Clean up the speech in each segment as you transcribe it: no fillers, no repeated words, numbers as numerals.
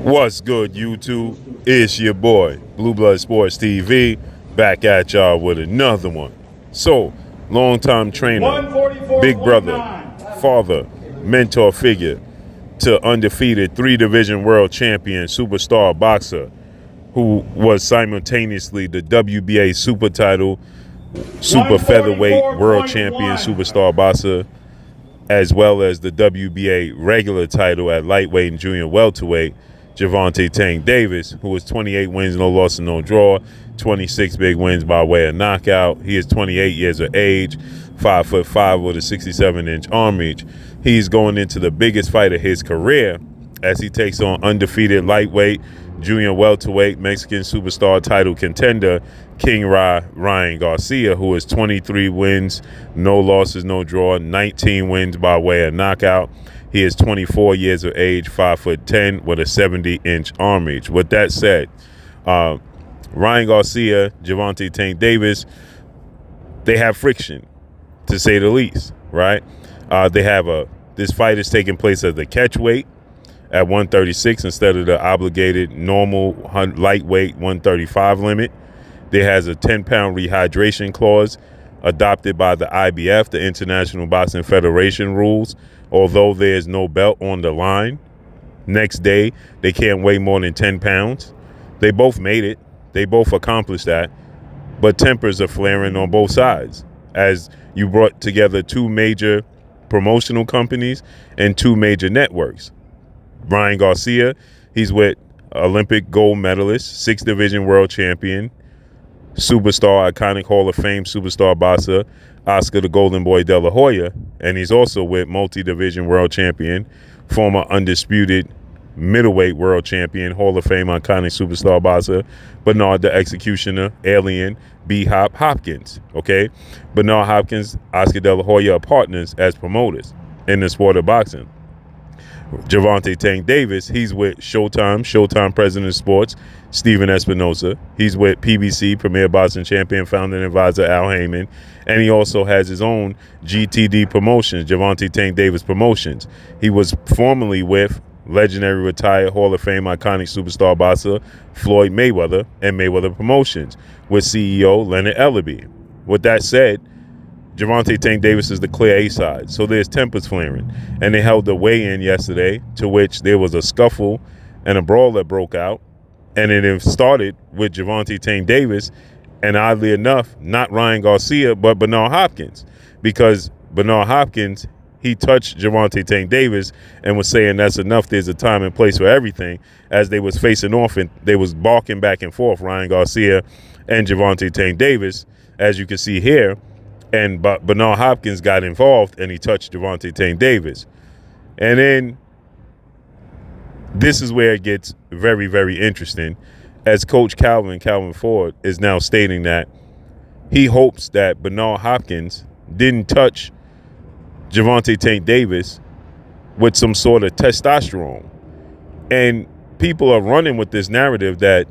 What's good, YouTube? It's your boy, Blue Blood Sports TV, back at y'all with another one. So, longtime trainer, big brother, father, mentor figure to undefeated 3-division world champion superstar boxer who was simultaneously the WBA super title, super featherweight world champion superstar boxer, as well as the WBA regular title at lightweight and junior welterweight, Gervonta Tank Davis, who is 28 wins, no loss and no draw, 26 big wins by way of knockout. He is 28 years of age, 5'5" with a 67-inch arm reach. He's going into the biggest fight of his career as he takes on undefeated lightweight, junior welterweight, Mexican superstar title contender, King Ryan Garcia, who is 23 wins, no losses, no draw, 19 wins by way of knockout. He is 24 years of age, 5'10", with a 70-inch arm reach. With that said, Ryan Garcia, Gervonta Tank Davis, they have friction, to say the least, right? This fight is taking place at the catch weight at 136 instead of the obligated normal lightweight 135 limit. There has a 10-pound rehydration clause adopted by the IBF, the International Boxing Federation rules. Although there's no belt on the line, next day they can't weigh more than 10 pounds. They both made it. They both accomplished that. But tempers are flaring on both sides as you brought together two major promotional companies and two major networks. Ryan Garcia, he's with Olympic gold medalist, 6th-division world champion, superstar, iconic Hall of Fame superstar boxer, Oscar the Golden Boy De La Hoya, and he's also with multi-division world champion, former undisputed middleweight world champion, Hall of Fame iconic superstar boxer, Bernard the Executioner, Alien, B-Hop Hopkins, okay? Bernard Hopkins, Oscar De La Hoya are partners as promoters in the sport of boxing. Gervonta Tank Davis, he's with Showtime President of Sports, Steven Espinosa. He's with PBC, Premier Boxing Champion, founder and advisor Al Heyman. And he also has his own GTD Promotions, Gervonta Tank Davis Promotions. He was formerly with legendary retired Hall of Fame iconic superstar boxer Floyd Mayweather and Mayweather Promotions with CEO Leonard Ellerby. With that said, Gervonta Tank Davis is the clear A side, so there's tempers flaring. And they held a weigh-in yesterday to which there was a scuffle and a brawl that broke out. And it started with Gervonta Tank Davis and, oddly enough, not Ryan Garcia, but Bernard Hopkins. Because Bernard Hopkins, he touched Gervonta Tank Davis and was saying that's enough, there's a time and place for everything, as they was facing off and they was barking back and forth, Ryan Garcia and Gervonta Tank Davis, as you can see here. And Bernard Hopkins got involved and he touched Gervonta Tank Davis. And then this is where it gets very, very interesting, as Coach Calvin Ford is now stating that he hopes that Bernard Hopkins didn't touch Gervonta Tank Davis with some sort of testosterone. And people are running with this narrative that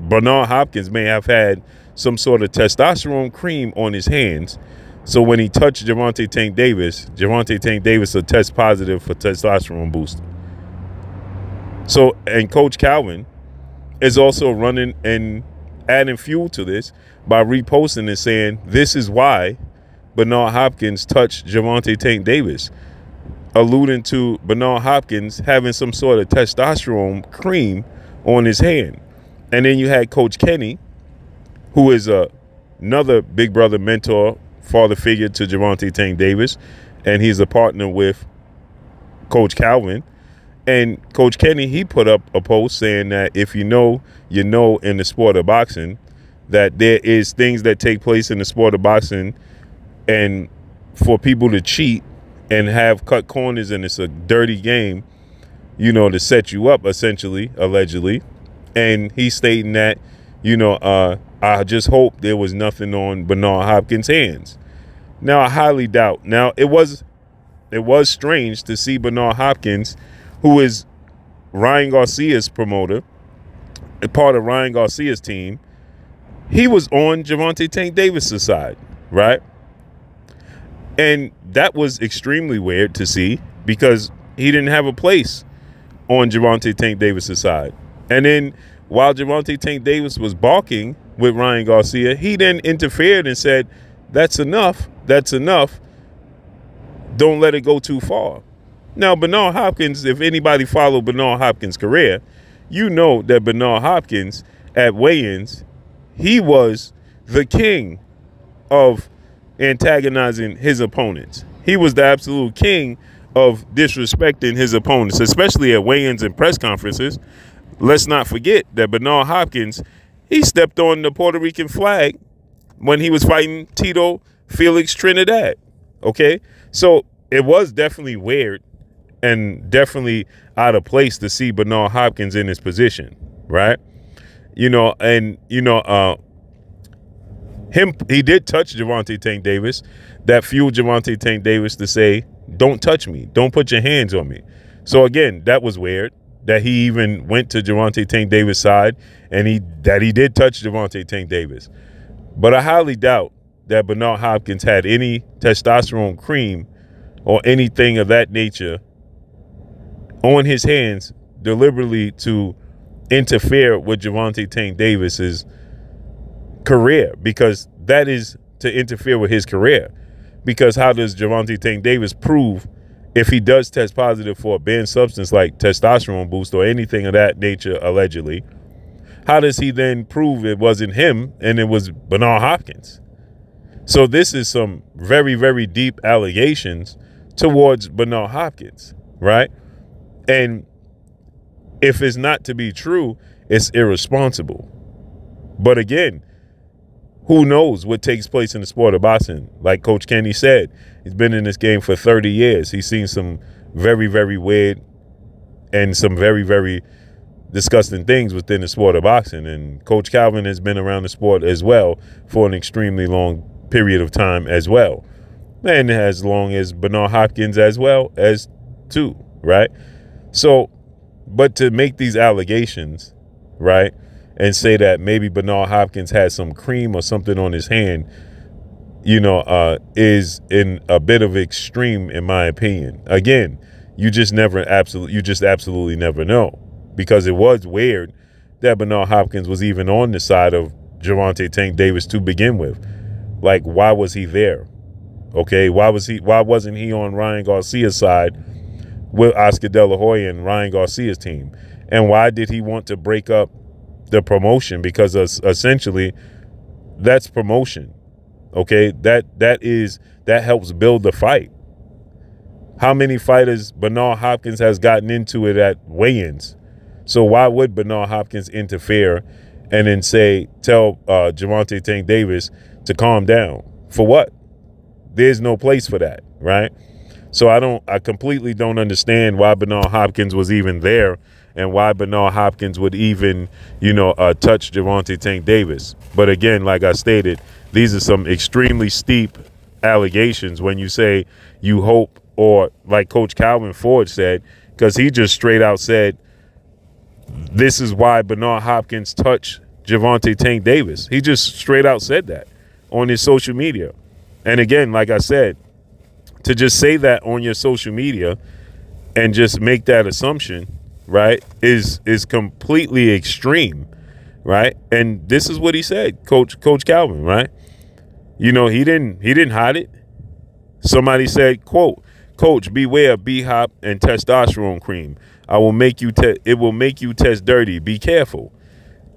Bernard Hopkins may have had some sort of testosterone cream on his hands. So when he touched Gervonta Tank Davis will test positive for testosterone boost. So, and Coach Calvin is also running and adding fuel to this by reposting and saying this is why Bernard Hopkins touched Gervonta Tank Davis, alluding to Bernard Hopkins having some sort of testosterone cream on his hand. And then you had Coach Kenny, who is another big brother, mentor, father figure to Gervonta Tank Davis, and he's a partner with Coach Calvin. And Coach Kenny, he put up a post saying that if you know, you know, in the sport of boxing, that there is things that take place in the sport of boxing, and for people to cheat and have cut corners and it's a dirty game, you know, to set you up, essentially, allegedly. And he's stating that, you know, I just hope there was nothing on Bernard Hopkins' hands. Now, I highly doubt. Now, it was strange to see Bernard Hopkins, who is Ryan Garcia's promoter, a part of Ryan Garcia's team. He was on Gervonta Tank Davis' side, right? And that was extremely weird to see because he didn't have a place on Gervonta Tank Davis' side. And then while Gervonta Tank Davis was balking with Ryan Garcia, he then interfered and said, that's enough. That's enough. Don't let it go too far. Now, Bernard Hopkins, if anybody followed Bernard Hopkins' career, you know that Bernard Hopkins at weigh-ins, he was the king of antagonizing his opponents. He was the absolute king of disrespecting his opponents, especially at weigh-ins and press conferences. Let's not forget that Bernard Hopkins, he stepped on the Puerto Rican flag when he was fighting Tito Felix Trinidad. Okay? So it was definitely weird and definitely out of place to see Bernard Hopkins in his position, right? You know, and, you know, he did touch Gervonta Tank Davis. That fueled Gervonta Tank Davis to say, don't touch me. Don't put your hands on me. So, again, that was weird that he even went to Gervonta Tank Davis' side and he did touch Gervonta Tank Davis. But I highly doubt that Bernard Hopkins had any testosterone cream or anything of that nature on his hands deliberately to interfere with Gervonta Tank Davis's career, because that is to interfere with his career. Because how does Gervonta Tank Davis prove if he does test positive for a banned substance like testosterone boost or anything of that nature, allegedly? How does he then prove it wasn't him and it was Bernard Hopkins? So this is some very, very deep allegations towards Bernard Hopkins, right? And if it's not to be true, it's irresponsible. But again, who knows what takes place in the sport of boxing? Like Coach Kenny said, he's been in this game for 30 years. He's seen some very, very weird and some very, very disgusting things within the sport of boxing. And Coach Calvin has been around the sport as well for an extremely long period of time as well. And as long as Bernard Hopkins as well as too, right? So, but to make these allegations, right, and say that maybe Bernard Hopkins had some cream or something on his hand, you know, is in a bit of extreme, in my opinion. Again, you just absolutely never know, because it was weird that Bernard Hopkins was even on the side of Gervonta Tank Davis to begin with. Like, why was he there? Okay, why wasn't he on Ryan Garcia's side with Oscar De La Hoya and Ryan Garcia's team? And why did he want to break up the promotion? Because essentially that's promotion. Okay, that helps build the fight. How many fighters Bernard Hopkins has gotten into it at weigh-ins? So why would Bernard Hopkins interfere and then tell Gervonta Tank Davis to calm down? For what? There's no place for that, right? So I completely don't understand why Bernard Hopkins was even there and why Bernard Hopkins would even, you know, touch Gervonta Tank Davis. But again, like I stated, these are some extremely steep allegations when you say you hope, or like Coach Calvin Ford said, because he just straight out said, this is why Bernard Hopkins touched Gervonta Tank Davis. He just straight out said that on his social media. And again, like I said, to just say that on your social media and just make that assumption, right, is completely extreme, right? And this is what he said, Coach Calvin, right? You know, he didn't hide it. Somebody said, quote, "Coach, beware of B-hop and testosterone cream. It will make you test dirty. Be careful."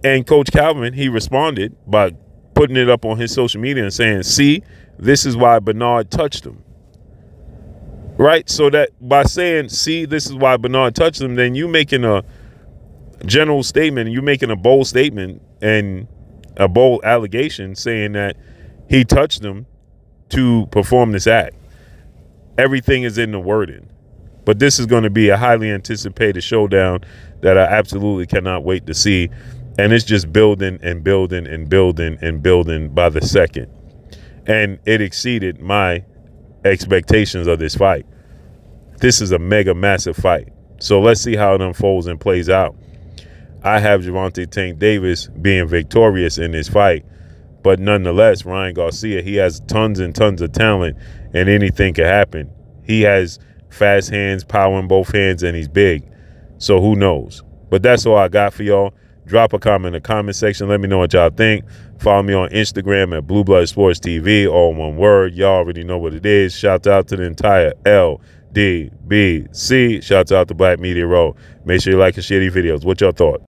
And Coach Calvin, he responded by putting it up on his social media and saying, "See, this is why Bernard touched him." Right? So that by saying, "See, this is why Bernard touched him," then you making a general statement, you making a bold statement and a bold allegation saying that he touched him to perform this act. Everything is in the wording. But this is going to be a highly anticipated showdown that I absolutely cannot wait to see. And it's just building and building and building and building by the second. And it exceeded my expectations of this fight. This is a mega massive fight. So let's see how it unfolds and plays out. I have Gervonta Tank Davis being victorious in this fight. But nonetheless, Ryan Garcia, he has tons and tons of talent, and anything can happen. He has fast hands, power in both hands, and he's big. So who knows? But that's all I got for y'all. Drop a comment in the comment section. Let me know what y'all think. Follow me on Instagram at Blue Blood Sports TV, all one word. Y'all already know what it is. Shout out to the entire LDBC. Shout out to Black Media Row. Make sure you like and share these videos. What y'all thought?